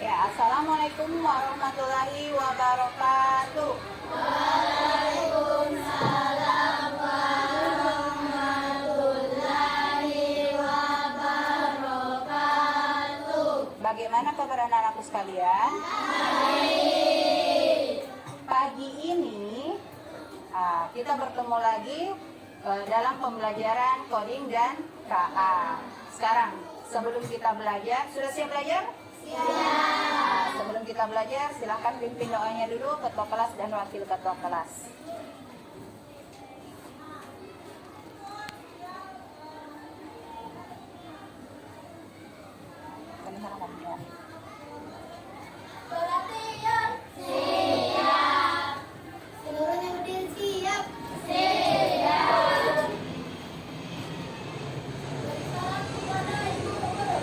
Ya, Assalamualaikum warahmatullahi wabarakatuh. Waalaikumsalam warahmatullahi wabarakatuh. Bagaimana kabar anak-anakku sekalian? Baik. Pagi ini kita bertemu lagi dalam pembelajaran coding dan KA. Sekarang, sebelum kita belajar, sudah siap belajar? Siap. Sebelum kita belajar, silahkan pimpin doanya dulu ketua kelas dan wakil ketua kelas. Perhatian. Siap. Seluruhnya berdiri siap. Siap. Salam kepada ibu guru.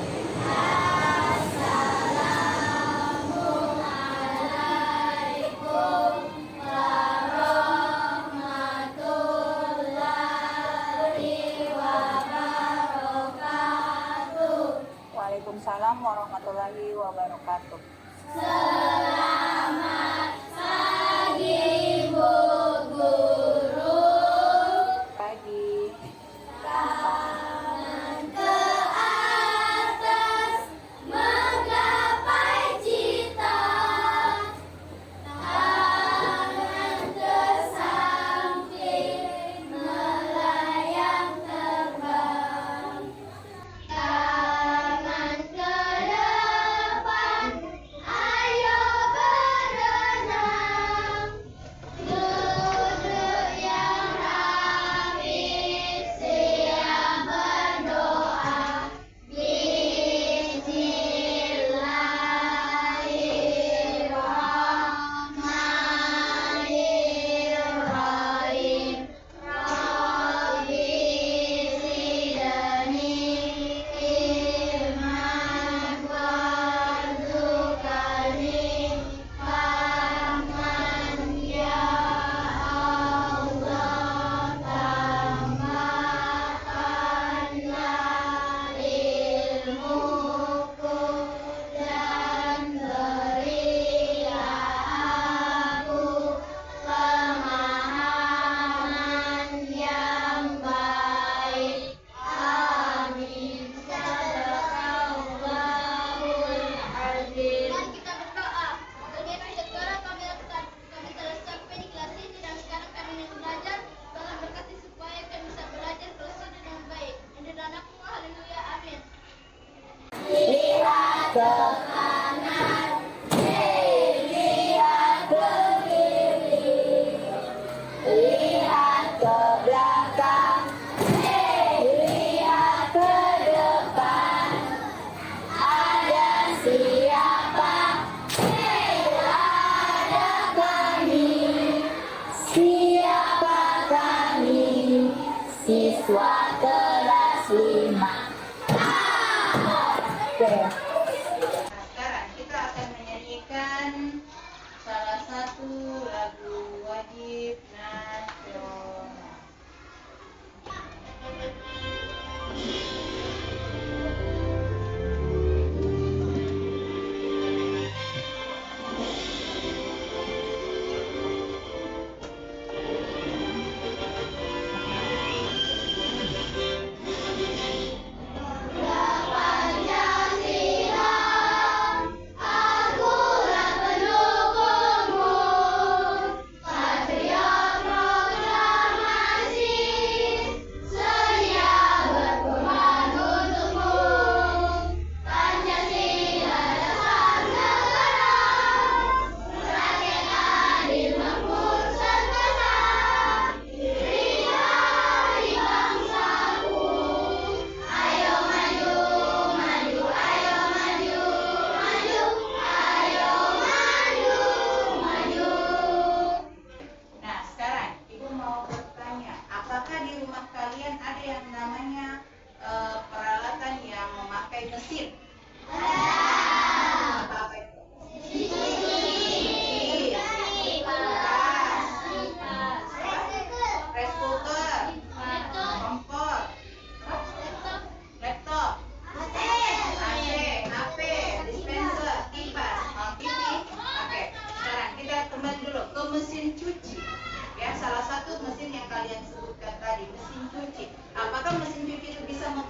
Assalamualaikum warahmatullahi wabarakatuh. Waalaikumsalam warahmatullahi wabarakatuh. Selamat pagi Bu Guru. Pagi. Tangan ke atas menggapai cita. Tangan ke samping melayang terbang. Tangan ke depan, ayo berenang. Duduk yang rapi, siap berdoa. Bismillahirrahmanirrahim. Rabbi zidni ilman warzuqni fahman ya Allah. Tambahkanlah ilmuku dan berilah aku pemahaman yang baik. Amin. Sadaqallahul azim. Mari kita berdoa. Dunia sekarang kami lakukan, kami telah sampai di kelas ini dan sekarang kami ingin belajar. Tolong berkati supaya kami bisa belajar terus dengan baik. Ini anakku, haleluya, amin. Lihat ke kanan, lihat ke kiri, lihat ke belakang, lihat ke depan. Ada siapa? Ada kami. Siapa kami? Siswa kelas 5. Oke. Nah, sekarang kita akan menyanyikan salah satu lagu wajib nasional. Pancasila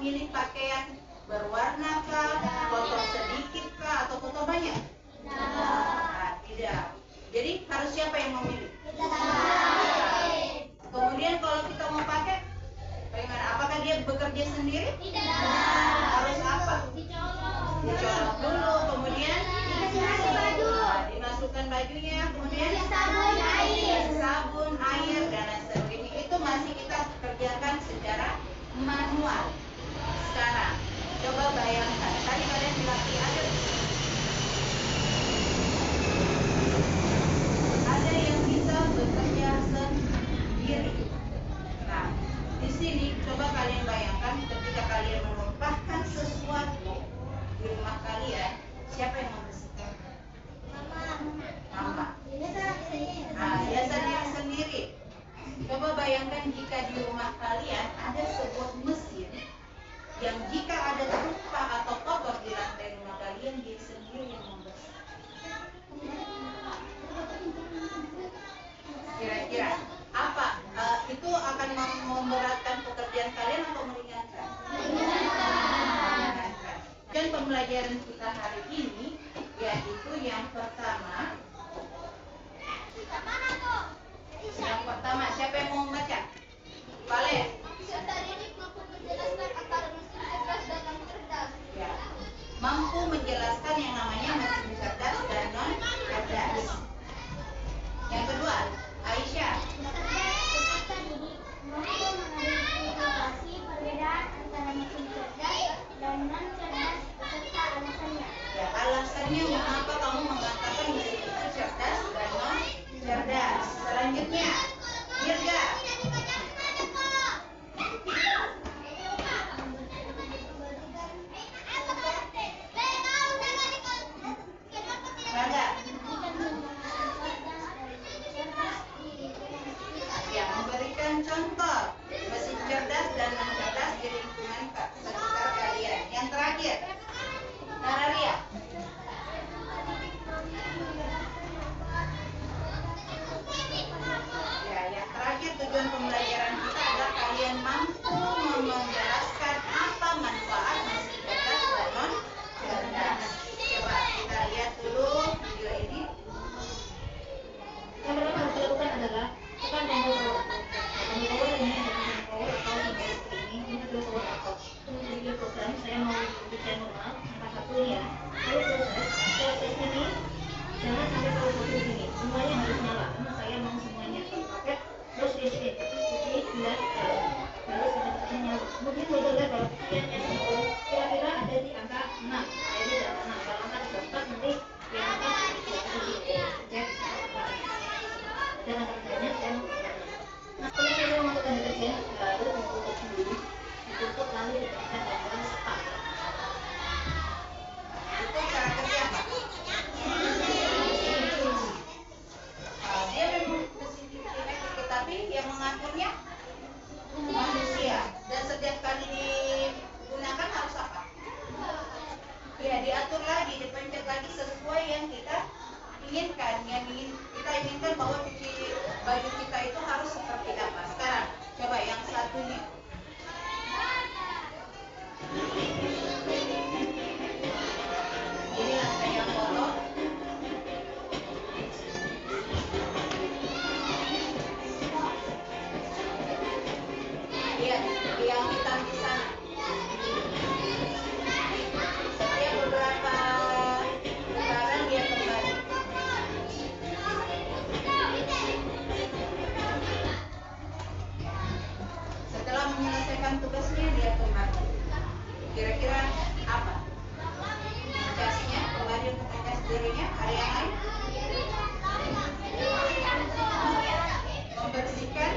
memilih pakaian berwarna kah, kotor sedikit kah, atau kotor banyak? Nah, tidak. Jadi harus siapa yang memilih? Kemudian kalau kita mau pakai, bagaimana? Apakah dia bekerja sendiri? Harus apa? Dicolok dulu, kemudian dimasukkan bajunya, kemudian sabun, air, dan lain sebagainya. Itu masih kita kerjakan secara manual. Sekarang, coba bayangkan. Tadi kalian bilang ada yang bisa bekerja sendiri. Nah, di sini coba kalian bayangkan ketika kalian menumpahkan sesuatu di rumah kalian, siapa yang membersihkan? Mama. Nah, biasa diri sendiri. Coba bayangkan jika di rumah kalian ada sebuah mesin yang jika ada tumpah atau kotor di lantai rumah kalian, dia sendiri yang membersihkan. Kira-kira apa? Itu akan memberatkan pekerjaan kalian atau meringankan? Meringankan. Dan pembelajaran kita hari ini yaitu yang pertama. Yang pertama, siapa yang mau membaca? Valen. Mampu menjelaskan antara mesin cerdas dan non cerdas. Ya. Mampu menjelaskan yang namanya mesin cerdas dan non cerdas. Yang kedua, Aisyah. Mampu mengidentifikasi perbedaan antara mesin cerdas dan non cerdas beserta alasannya. Ya, alasannya mengapa kamu mengatakan mesin itu cerdas dan non cerdas. Selanjutnya, Dirga. Raga. Ya, memberikan contoh mesin cerdas dan non cerdas di lingkungan sekitar kalian. Yang terakhir, Nararia. Ya, yang terakhir tujuan pembelajaran kita adalah kalian mampu menjelaskan apa manfaat mesin cerdas dan non cerdas. Coba kita lihat dulu video ini. Yang pertama harus dilakukan adalah tekan tombol power. Tombol power ini ada tombol power atau tombol ini adalah power atau. Untuk video program saya mau di channel normal angka 1 ini ya. Lalu proses ini jangan sampai power 1 di sini. Semuanya harus nyala karena saya mau semuanya pakai. Terus di sini putih jelas lalu sampai nyala. Kemudian total level INS itu kira-kira ada di angka 6. Jadi di angka 6. Kalau angka 4 nanti di angka 7. Cek. Jangan kerjanya saya mau nah kalau saya memasukkan deterjen lalu ditutup dulu ditutup lalu ditekan tombol start. Itu cara kerja apa? Dia memang mesin elektrik, tetapi yang mengaturnya manusia. Dan setiap kali digunakan harus apa? Ya, diatur lagi, dipencet lagi sesuai yang kita inginkan. Kita inginkan bahwa cuci baju kita itu harus seperti apa. Sekarang coba yang satunya. Ini lantai yang kotor. Lihat yang hitam di sana. Setiap beberapa putaran dia kembali. Setelah menyelesaikan tugasnya dia kembali. Kira-kira apa? Tugasnya kembali untuk mencas dirinya. Ada yang lain? Membersihkan.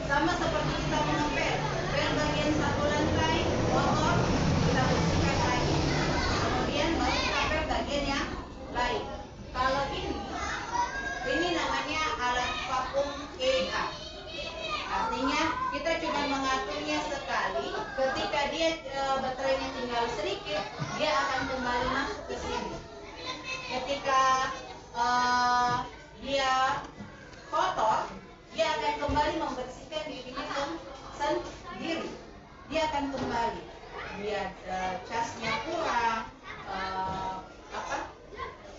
Sama seperti kita mengepel. Pel bagian satu lantai kotor, kita bersihkan lagi. Kemudian baru kita pel bagian yang lain. Kalau ini namanya alat vakum EA. Artinya kita cuma mengaturnya sekali. Ketika dia baterainya tinggal sedikit, dia akan kembali masuk ke sini. Ketika dia kotor, dia akan kembali membersihkan dirinya sendiri. dia casnya kurang,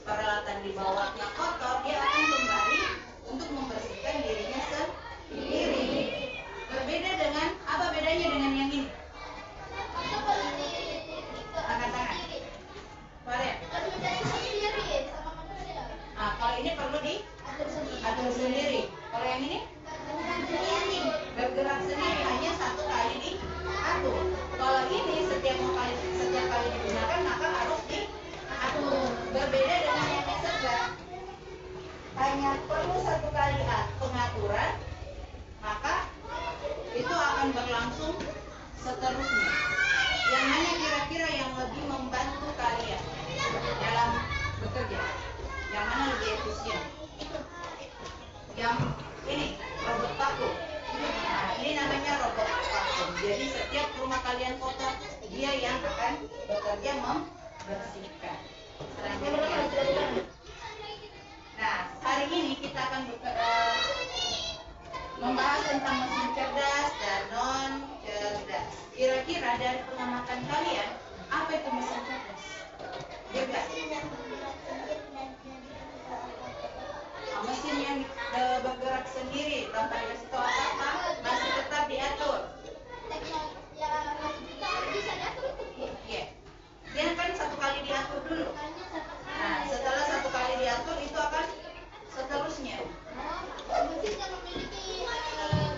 peralatan di bawahnya kotor, dia akan kembali untuk membersihkan dirinya sendiri. Berbeda dengan, apa bedanya dengan yang ini? Itu kalau di Angkat tangan. Valen. harus mencari sendiri sama manusia. Nah, kalau ini perlu diatur sendiri. Kalau yang ini bergerak sendiri, hanya satu kali diatur. Kalau ini setiap kali digunakan maka harus diatur. Berbeda dengan yang disegat, hanya perlu satu kali pengaturan, maka itu akan berlangsung seterusnya. Yang mana kira-kira yang lebih membantu kalian dalam bekerja? Yang mana lebih efisien? Yang ini, robot vakum. Nah, ini namanya robot vakum. Jadi setiap rumah kalian kotor, dia yang akan bekerja membersihkan. Selanjutnya. Nah, hari ini kita akan membahas tentang mesin cerdas dan non cerdas. Kira-kira dari pengamatan kalian, apa itu mesin cerdas? Juga. Mesin yang bergerak sendiri tanpa dikasih tahu apa, masih tetap diatur. Bisa diatur. Iya. Dia kan satu kali diatur dulu. Nah, setelah satu kali diatur itu akan seterusnya. Mesin yang memiliki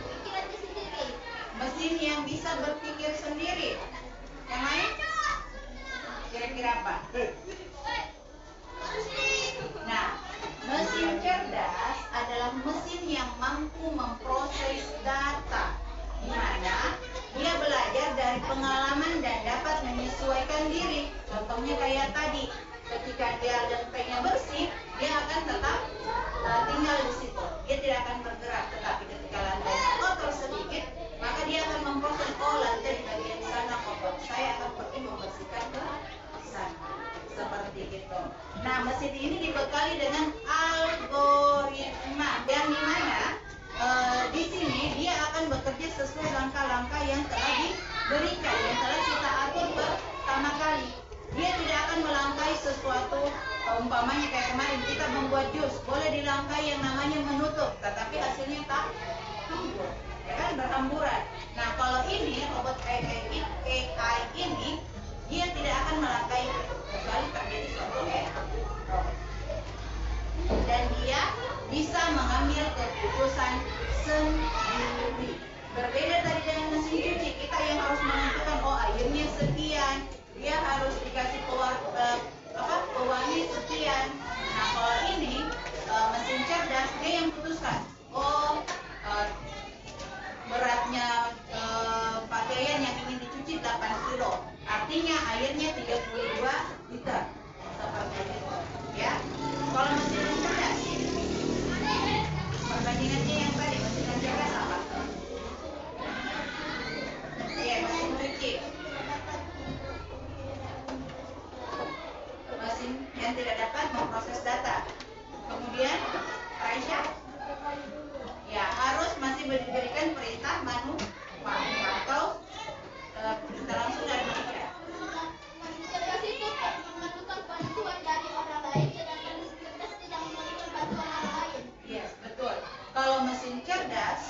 pikirannya sendiri. Mesin yang bisa berpikir sendiri. Yang lain? Kira-kira apa? Nah, mesin cerdas adalah mesin yang mampu memproses data, di mana dia belajar dari pengalaman dan dapat menyesuaikan diri. Contohnya kayak tadi, ketika dia lantainya bersih, dia akan tetap tinggal di situ. Dia tidak akan bergerak. Tetapi ketika lantainya kotor sedikit, maka dia akan memproses, oh lantai di bagian sana kotor, saya akan pergi membersihkan ke sana. Seperti itu. Nah, mesin ini dibekali dengan algoritma yang dimana di sini dia akan bekerja sesuai langkah-langkah yang telah diberikan, yang telah kita atur pertama kali. Dia tidak akan melangkai sesuatu, umpamanya kayak kemarin kita membuat jus, boleh dilangkai yang namanya menutup, tetapi hasilnya tak hambur, ya kan, berhamburan. Nah, kalau ini robot AI ini, dia tidak akan melangkai kecuali terjadi suatu error. Dan dia bisa mengambil keputusan sendiri. Berbeda tadi dengan mesin cuci, kita yang harus menentukan, oh airnya sekian, dia harus dikasih pewangi sekian. Nah, kalau ini mesin cerdas, dia yang putuskan, oh beratnya pakaian yang ingin dicuci 8 kilo, artinya airnya 32 liter. Seperti itu, ya. Kalau mesin cerdas, perbandingannya yang tadi, mesin cerdas apa? Iya, mesin cuci. Mesin yang tidak dapat memproses data. Kemudian, Aisyah, ya harus masih diberikan perintah manual atau perintah langsung dari manusia. Mesin cerdas itu memerlukan bantuan dari orang lain, sedangkan mesin cerdas tidak memerlukan bantuan orang lain. Yes, betul. Kalau mesin cerdas,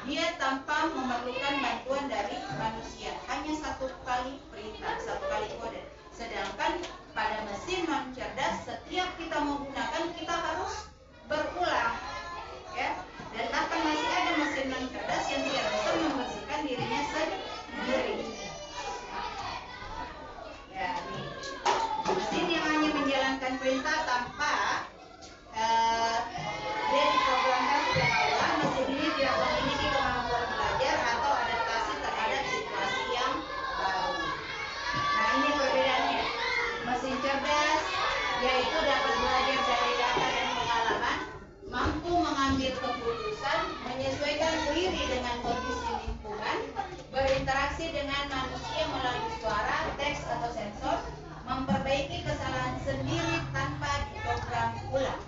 dia tanpa memerlukan bantuan dari manusia, hanya satu kali perintah, satu kali kode. Sedangkan pada mesin non cerdas, setiap kita menggunakan kita harus berulang, ya. Dan akan masih ada mesin non cerdas yang tidak bisa membersihkan dirinya sendiri. Ya, nih. Mesin yang hanya menjalankan perintah tanpa dia diprogramkan sejak awal, mesin ini tidak memiliki kemampuan belajar atau adaptasi terhadap situasi yang baru. Nah, ini perbedaannya. Mesin cerdas yaitu dapat belajar dari data dan pengalaman, mampu mengambil keputusan, menyesuaikan diri dengan kondisi lingkungan, berinteraksi dengan manusia melalui suara, teks atau sensor, memperbaiki kesalahan sendiri tanpa diprogram ulang.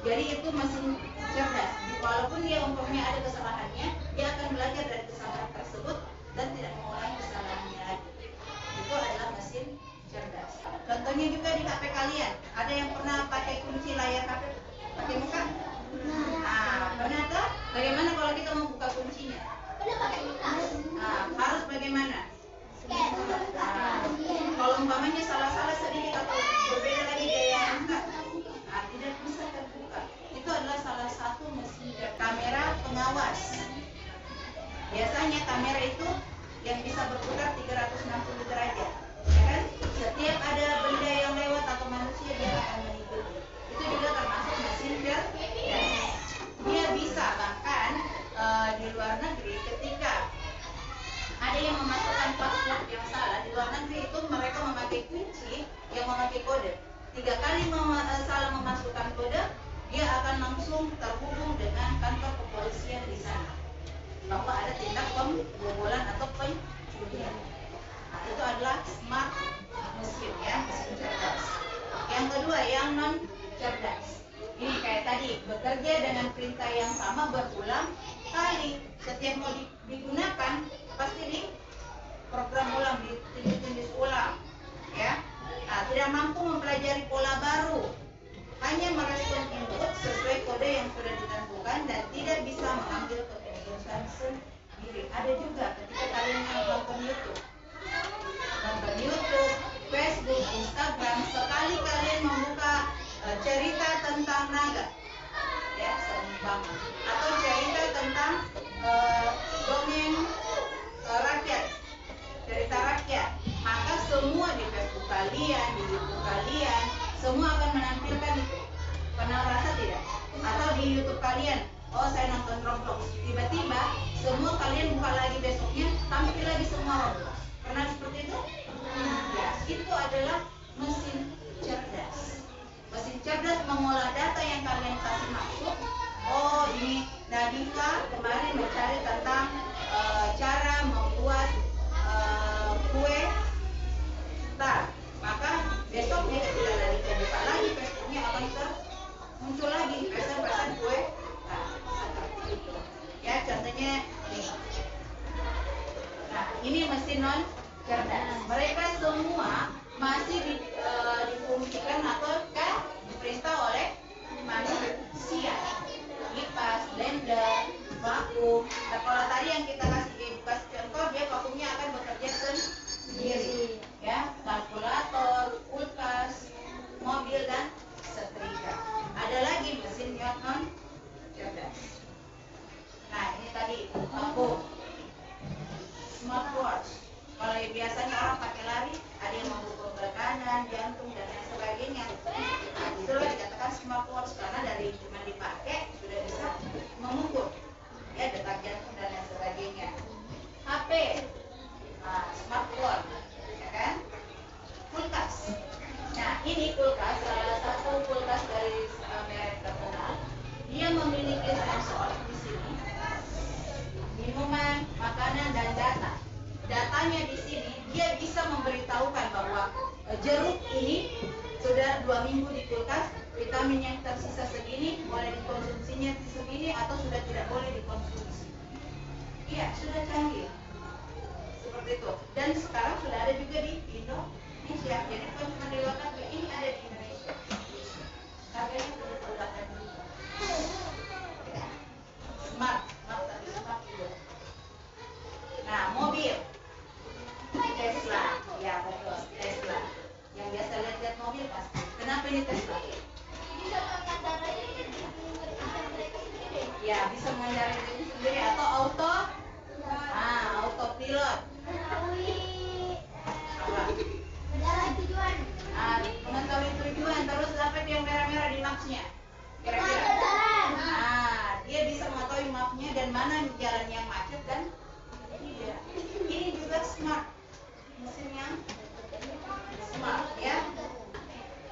Jadi itu mesin cerdas. Walaupun dia umpamanya ada kesalahannya, dia akan belajar dari kesalahan tersebut dan tidak mengulangi kesalahannya lagi. yang bisa berputar 360 derajat. Ya kan? Setiap ada benda yang lewat atau manusia dia akan mengikuti. Itu juga termasuk mesin cerdas. Dia bisa bahkan di luar negeri ketika ada yang memasukkan password yang salah, di luar negeri itu mereka memakai kunci yang memakai kode. 3 kali salah memasukkan kode, dia akan langsung terhubung dengan kantor kepolisian di sana bahwa ada tindak pembobolan atau pencurian. Nah, itu adalah smart mesin ya, mesin cerdas. Yang kedua yang non cerdas. Ini kayak tadi, bekerja dengan perintah yang sama berulang kali. Setiap mau digunakan pasti di program ulang, ditindis ulang ya. Nah, tidak mampu mempelajari pola baru, hanya merespon input sesuai kode yang sudah ditentukan dan tidak bisa mengambil keputusan sendiri. Ada juga ketika kalian nonton YouTube, Facebook, Instagram, sekali kalian membuka cerita tentang naga ya, seumpama, atau cerita tentang dongeng rakyat, cerita rakyat, maka semua di Facebook kalian, di YouTube kalian, semua akan menampilkan itu. Pernah merasa tidak? Atau di YouTube kalian, oh saya nonton Roblox, tiba-tiba semua kalian buka lagi besoknya, tampil lagi semua Roblox. Pernah seperti itu? Ya, itu adalah mesin cerdas. Mesin cerdas mengolah data yang kalian kasih masuk. Oh, ini Nadifa kemarin mencari tentang cara membuat kue tart. Maka besoknya ketika Nadifa buka lagi Facebooknya akan muncul lagi pesan-pesan kue tart. Seperti itu. Ya, contohnya nih. Nah, ini mesin non cerdas. Mereka semua masih difungsikan atau diperintah oleh manusia. Kipas, blender, vakum. Nah, kalau tadi yang kita kasih contoh, dia vakumnya akan bekerja sendiri. Ya, kalkulator, kulkas, mobil dan setrika. Ada lagi mesin yang non cerdas. Nah, ini tadi vakum. Smartwatch. Kalau biasanya orang pakai lari, ada yang mengukur tekanan, jantung dan lain sebagainya. Nah, itulah dikatakan smartwatch karena dari cuma dipakai sudah bisa mengukur ya detak jantung dan lain sebagainya. HP, smartphone, ya kan? Kulkas. Nah, ini kulkas salah satu kulkas dari merek terkenal. Dia memiliki sensor di sini, minuman, makanan dan data. Datanya di sini dia bisa memberitahukan bahwa jeruk ini sudah 2 minggu di kulkas, vitamin yang tersisa segini, boleh dikonsumsinya segini atau sudah tidak boleh dikonsumsi. Iya, sudah canggih seperti itu. Dan sekarang sudah ada juga di Indonesia. Jadi bukan cuma di luar negeri, ini ada di Indonesia. Harganya sudah terbatas juga. Smart juga. Nah, mobil Tesla, ya betul, Tesla. Yang biasa lihat-lihat mobil pasti. Kenapa ini Tesla? Bisa mengendarai mereka sendiri. Ya, bisa mengendarai diri sendiri atau autopilot. Apa? Tujuan. Mengetahui tujuan, terus dapat yang merah-merah di mapsnya. Kira-kira. Dia bisa mengetahui mapnya dan mana jalan yang macet dan tidak. Ini juga smart. Mesin yang smart ya.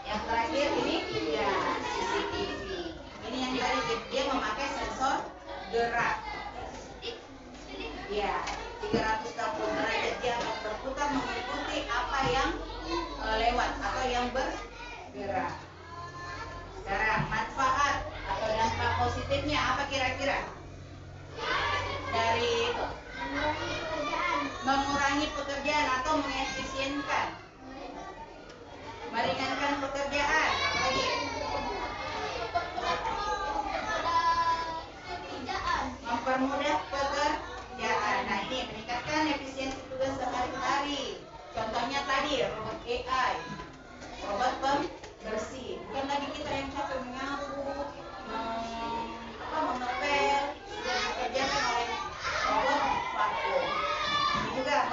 Yang terakhir ini ya CCTV. Ini yang tadi dia memakai sensor gerak. Ya, 360 derajat dia akan berputar mengikuti apa yang lewat atau yang bergerak. Sekarang manfaat atau dampak positifnya apa kira-kira? Dari itu mengurangi pekerjaan atau mengefisienkan, meringankan pekerjaan, apalagi mempermudah pekerjaan. Nah, ini meningkatkan efisiensi tugas sehari-hari. Contohnya tadi robot AI, robot pembersih. Bukan lagi kita yang capek menyapu, mengepel, sudah dikerjakan oleh robot vakum. Ini juga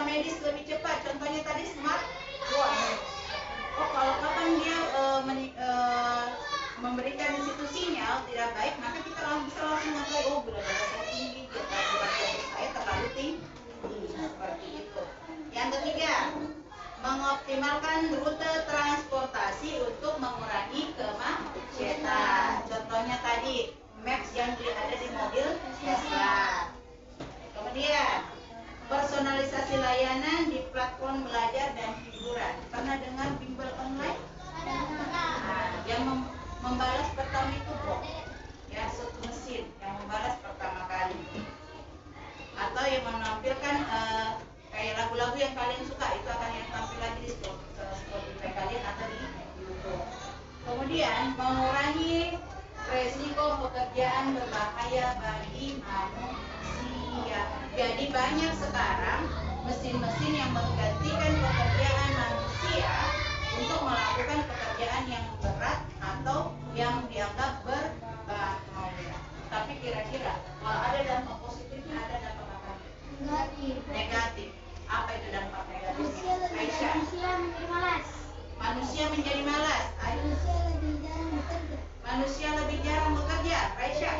medis lebih cepat. Contohnya tadi smartwatch. Oh, kalau kapan dia memberikan situ sinyal tidak baik, maka kita bisa langsung mengetahui, oh gula darah saya tinggi, berat saya terlalu tinggi. Seperti itu. Yang ketiga, mengoptimalkan rute transportasi untuk mengurangi kemacetan. Contohnya tadi maps yang ada di mobil Tesla. Kemudian personalisasi layanan di platform belajar dan hiburan. Pernah dengar bimbel online? Yang membalas pertama itu bot, ya, satu mesin yang membalas pertama kali, atau yang menampilkan kayak lagu-lagu yang kalian suka itu akan yang tampil lagi di Spotify kalian atau di YouTube. Kemudian mengurangi resiko pekerjaan berbahaya bagi manusia. Jadi banyak sekarang mesin-mesin yang menggantikan pekerjaan manusia untuk melakukan pekerjaan yang berat atau yang dianggap berbahaya. Tapi kira-kira kalau ada dampak positifnya, ada dampak apa? Negatif. Apa itu dampak negatifnya? Aisyah. Manusia menjadi malas. Manusia lebih jarang bekerja. Aisyah.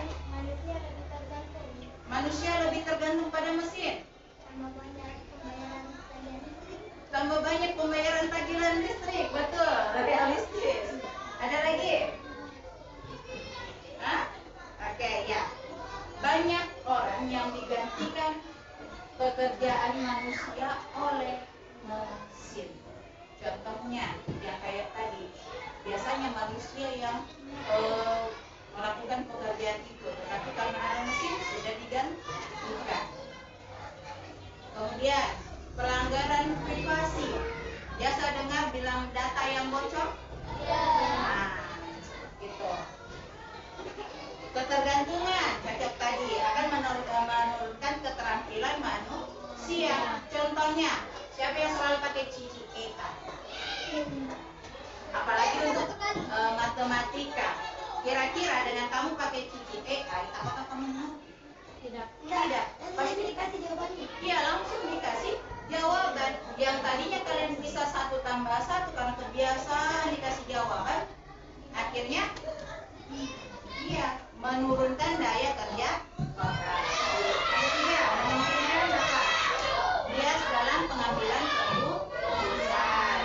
Manusia lebih tergantung pada mesin. Tambah banyak pembayaran tagihan listrik. Betul, realistis. Ada lagi? Hah? Oke, ya. Banyak orang yang digantikan pekerjaan manusia oleh mesin. Contohnya yang kayak tadi, biasanya manusia yang melakukan pekerjaan itu, tetapi karena ada mesin sudah digantikan. Kemudian pelanggaran privasi. Biasa dengar bilang data yang bocor? Nah, gitu. Ketergantungan, cocok tadi, akan menurunkan keterampilan manusia. Contohnya, siapa yang selalu pakai cici EK? Apalagi untuk matematika. Kira-kira dengan kamu pakai cici EK, apakah kamu mau? Tidak. Pasti dikasih jawabannya. Iya, langsung dikasih jawaban. Yang tadinya kalian bisa 1 tambah 1 karena kebiasaan dikasih jawaban, akhirnya iya, menurunkan daya kerja otak. Ketiga, memungkinkan apa? Bias dalam pengambilan keputusan.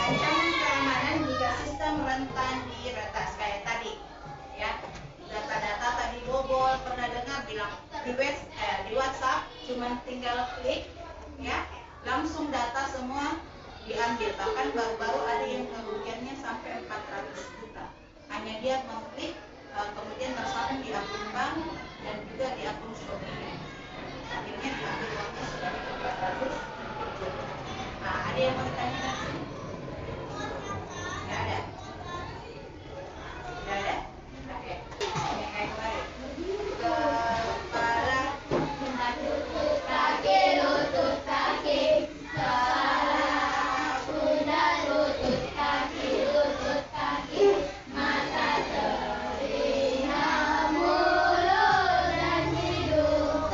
Ancaman keamanan jika sistem rentan diretas kayak tadi, ya. Data-data tadi bobol, pernah dengar bilang di WhatsApp cuman tinggal klik, ya, langsung data semua diambil. Bahkan baru-baru ada yang kerugiannya sampai 400 juta. Hanya dia mengklik, kemudian tersambung di akun bank dan juga di akun Shopee. Akhirnya diambil uangnya sebanyak 400 juta. Nah, ada yang mau ditanyakan? Nggak ada? Nggak ada? Oke. Yang kayak kemarin. Kepala, kaki, lutut, kaki. Kepala, pundak, lutut, kaki, lutut, kaki. Mata, telinga, mulut, dan hidung.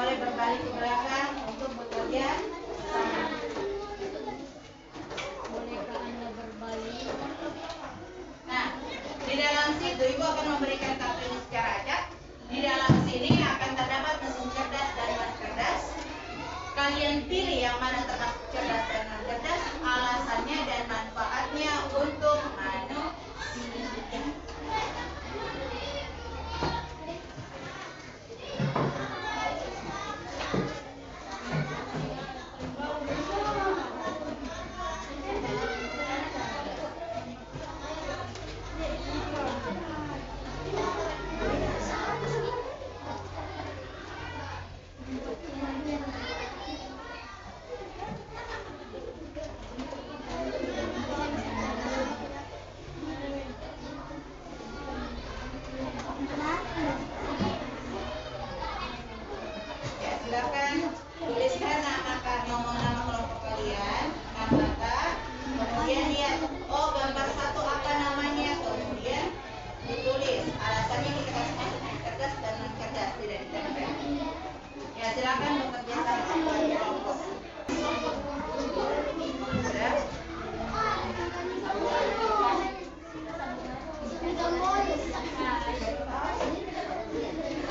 boleh berbalik ke belakang untuk bekerja sama. Bolehkah Anda berbalik? Nah, di dalam situ Ibu akan memberikan kartu ini secara acak. Di dalam sini akan terdapat mesin cerdas dan non cerdas. Kalian pilih yang mana termasuk cerdas dan non cerdas, alasannya dan manfaatnya untuk manusia. Ya, silakan tuliskan nama kelompok kalian, nama kata, kemudian lihat, oh gambar satu apa namanya, kemudian ditulis. Alasannya kita kasih masuk cerdas dan non cerdas, tidak ditempel. Ya, silakan bekerja sama buat kelompok. Sudah?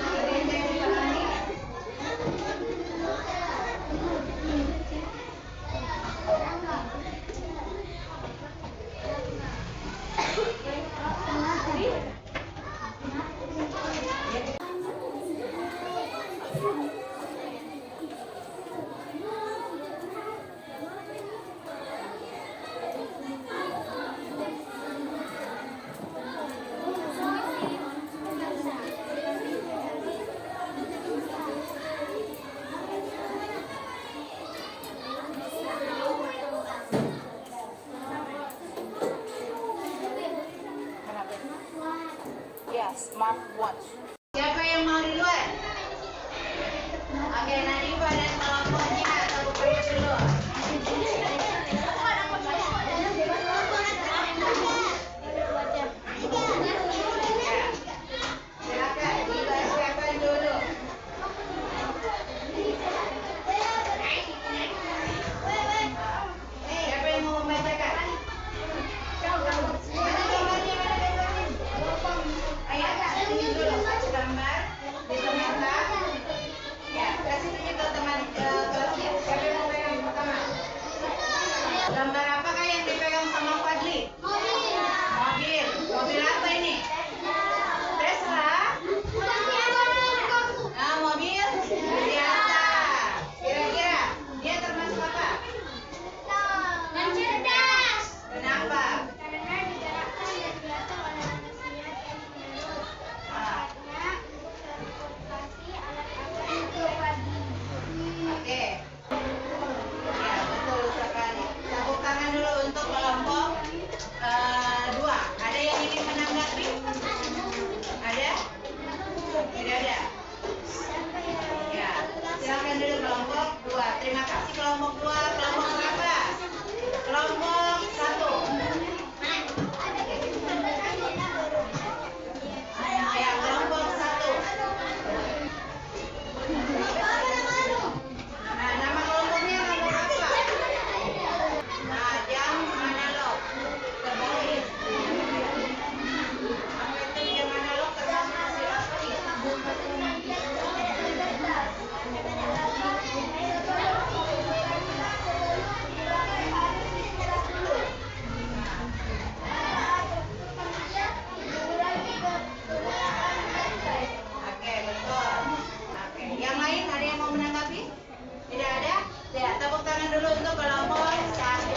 Ada yang dipahami? Ya, smartwatch. Siapa yang mau duluan? Oke, Nadifa dan kelompoknya atau bukannya dulu? Ya, silakan dibacakan dulu. Siapa yang mau membacakan? Mana gambarnya? Ayo, tunjuk dulu gambar di komentar. Ya, kasih tunjuk ke teman kelasnya. Siapa yang mau pegang pertama? Gambar apakah yang dipegang sama Fadli? Mobil. Mobil apa ini? Tesla. Nah, mobil biasa. Kira-kira dia termasuk apa? Dan cerdas. Kenapa? Karena digerakkan dan diatur oleh manusia terus-menerus. Ah, Transportasi alat-alat untuk pagi. oke. Ya, betul sekali. Tepuk tangan dulu untuk kelompok 2. Ada yang ingin menanggapi? Ada? Tidak ada? Ya, silakan dulu kelompok 2. Terima kasih kelompok 2. Kelompok berapa? Kelompok 1. Ya, kelompok 1. Nah, nama kelompoknya kelompok apa? Nah, jam analog terbalik. Apa itu jam analog termasuk hasil apa nih? Oke, betul. Oke, yang lain ada yang mau menanggapi? Tidak ada? Ya, tepuk tangan dulu untuk kelompok 1.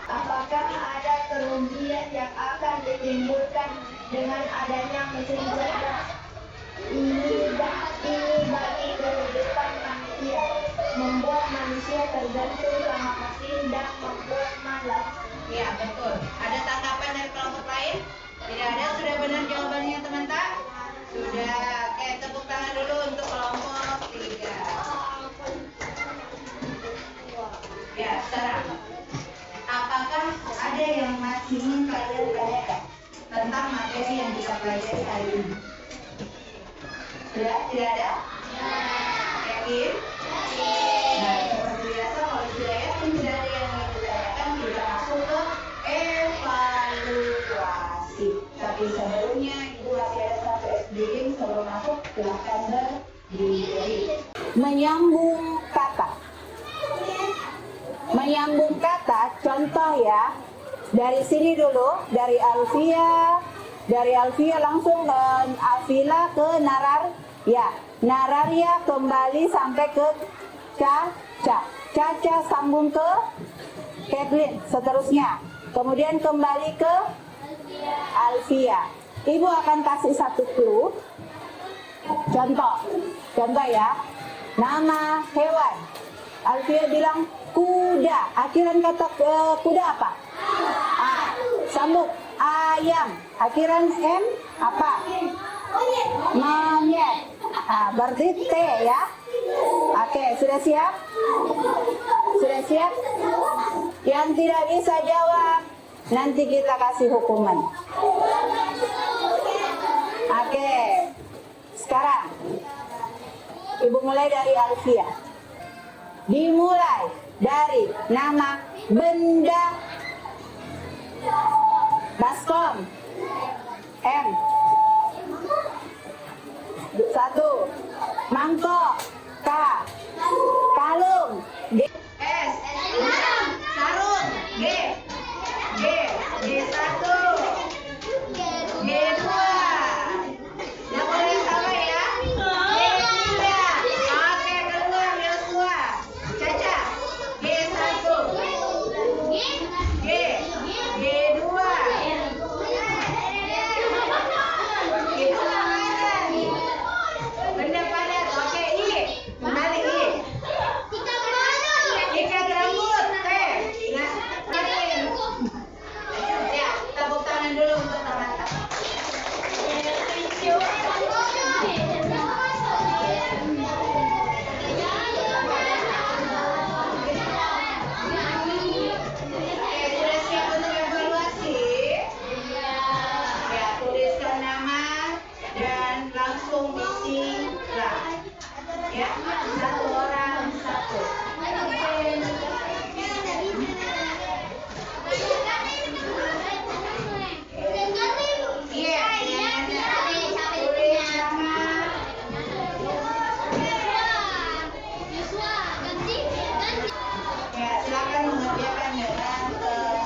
Apakah ada kerugian yang akan ditimbulkan dengan adanya mesin cerdas? Ini bagi kehidupan manusia, membuat manusia tergantung sama mesin dan membuat malas. Ya, betul. Ada tanggapan maksimum kalian tanyakan tentang materi yang kita pelajari hari ini. Sudah? Tidak ada? Yakin? Nah, seperti biasa kalau sudah yakin tidak ada yang ingin ditanyakan, kita masuk ke evaluasi. Tapi sebelumnya Ibu masih ada satu SDM sebelum masuk, silahkan berdiri. Menyambung kata. Menyambung kata, contoh ya. Dari sini dulu, dari Alfia. Dari Alfia langsung ke Afila ke Nararya. Nararya kembali sampai ke Caca. Caca sambung ke Kathleen. Seterusnya. Kemudian kembali ke Alfia. Ibu akan kasih satu clue. Contoh. Contoh ya. Nama hewan. Alfia bilang kuda. Akhiran kata kuda apa? A. Sambung. Ayam. Akhiran M apa? Monyet. Berarti T ya. Oke, sudah siap? Sudah siap? Yang tidak bisa jawab, nanti kita kasih hukuman. Oke. Sekarang Ibu mulai dari Alfia. Dimulai dari nama benda. Baskom. M. 1. Mangkok. K. Kalung. G. S. Sarung. G. G1. G2. Yang boleh sama ya. G3. Oke, keluar Yosua. Caca. G1. G. G2. Itu makanan. Benda padat. Oke, I. Kembali I. Ikat rambut. T. Nah, paling. Ya, tepuk tangan dulu untuk Tamata. Sudah siap untuk evaluasi? Ya, tuliskan nama dan langsung isi lah. Ya, satu orang satu. Iya, tulis nama. Ya, silakan mengerjakan dengan tenang.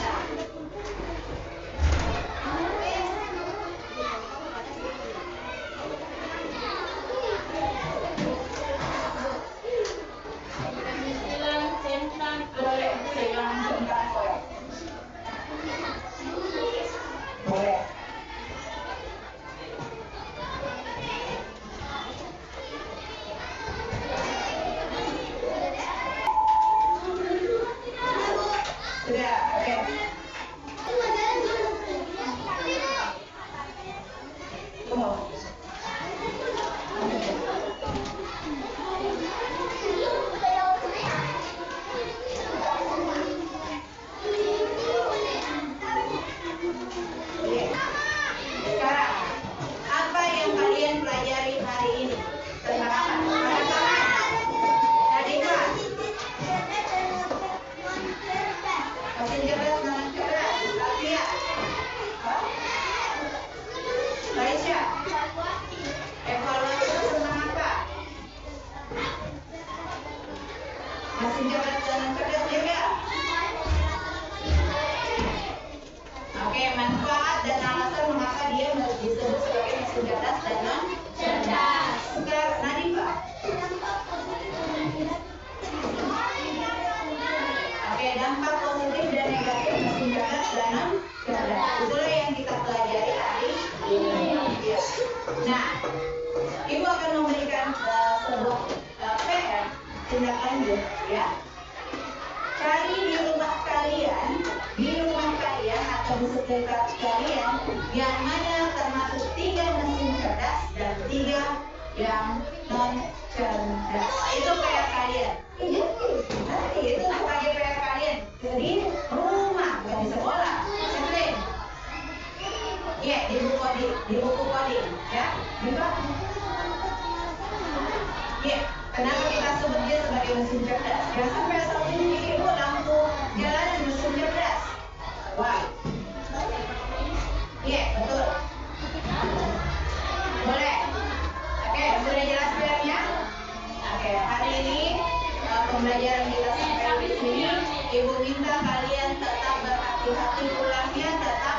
Boleh, silakan tentang boleh. Boleh. Sudah, oke. Tunggu. Iya. Sekarang, apa yang kalian pelajari hari ini? Tentang apa? Angkat tangan. Tadi kelas. Mesin cerdas dengan cerdas. Alfia. Raisya. Evaluasi tentang apa? Mesin cerdas dengan cerdas juga. Oke, manfaat dan alasan mengapa dia disebut sebagai mesin cerdas dan non cerdas. Sekarang Nadifa. Oke, dampak positif dan negatif mesin cerdas dan non cerdas. Itulah yang kita pelajari hari ini. Ya. Nah, Ibu akan memberikan sebuah PR tindak lanjut, ya. Cari di rumah kalian atau di sekitar kalian yang mana termasuk 3 mesin cerdas dan 3 yang non cerdas. Itu PR kalian. Nanti itu sebagai PR kalian di rumah, bukan di sekolah. Oke. Ya, juga. Ya, kenapa kita sebut dia sebagai mesin cerdas? Jangan sampai saat ini ibu lampu jalan mesin cerdas. Why? Iya, betul. Boleh. Oke, sudah jelas bedanya? Oke, hari ini pembelajaran kita sampai di sini. Ibu minta kalian tetap berhati-hati pulangnya, tetap